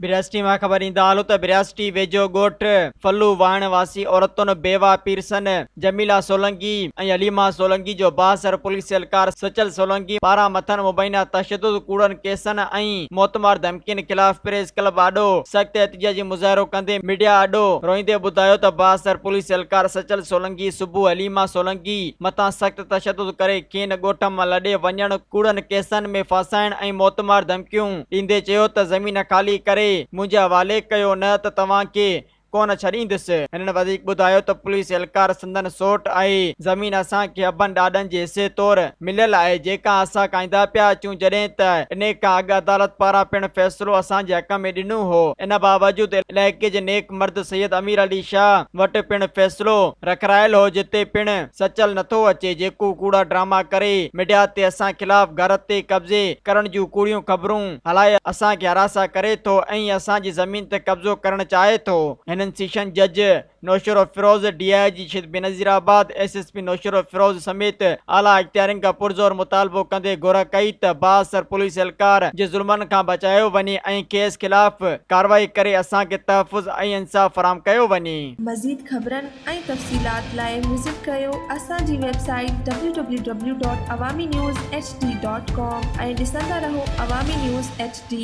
बिरासटी में खबर ईंदा हलो त बिरासटी वेझो ॻोठ फल्लू वाहण वासी औरतुनि बेवा पीरसन जमीला सोलंकी ऐं हलीमा सोलंकी जो बासर पुलिस एहलकार सचल सोलंकी पारां मथनि मुबैना तशद्दुद कूड़नि केसनि ऐं मोतमार धमकियुनि खिलाफ़ प्रेस क्लब आॾो सख़्त एहतिजाजी मुज़ाहिरो कंदे मीडिया आॾो रोईंदे ॿुधायो त बासर पुलिस एहलकार सचल सोलंकी सुबुह हलीमा सोलंकी मथां सख़्त तशद्दुद करे खेनि ॻोठ मां लॾे वञण कूड़नि केसनि में फासाइण ऐं मोतमार धमकियूं ॾींदे चयो त ज़मीन ख़ाली करे मुंहिंजे हवाले कयो न त तव्हांखे कोन छॾींदुसि। हिननि वधीक ॿुधायो त पुलिस एहलकार संदन सोट आहे ज़मीन असांखे अबनि ॾाॾनि जे हिसे तौरु मिलियल आहे जेका असां काईंदा पिया अचूं जॾहिं त इन खां अॻु अदालत पारां पिणु फ़ैसिलो असांजे हक़ में ॾिनो हो। इन बावजूद इलाइक़े जे नेक मर्द सैयद अमीर अली शाह वटि पिणु फ़ैसिलो रखरायल हो जिते पिणु सचल नथो अचे जेको कूड़ा ड्रामा करे मीडिया ते असां खिलाफ़ घर ते कब्ज़े करण जूं कूड़ियूं ख़बरूं हलाए असांखे हरासा करे थो ऐं असांजी ज़मीन ते कब्ज़ो करणु चाहे थो। हिननि सेशन जज नौशरो फिरोज DIG शिद बेनज़ीराबाद SSP नौशरो फिरोज समेत आला इख्तियारिन खां पुरज़ोर मुतालबो कंदे घुर कई त बासर पुलिस एहलकार जे ज़ुल्मनि खां बचायो वञे ऐं खेस खिलाफ़ कार्रवाई करे असांखे तहफ़ुज़ ऐं इंसाफ़ फराहम कयो वञे। मज़ीद ख़बरनि ऐं तफ़सीलात लाइ विज़िट कयो असांजी वेबसाइट www.awamiNewsHD.com ऐं ॾिसंदा रहो अवामी न्यूज़ HD।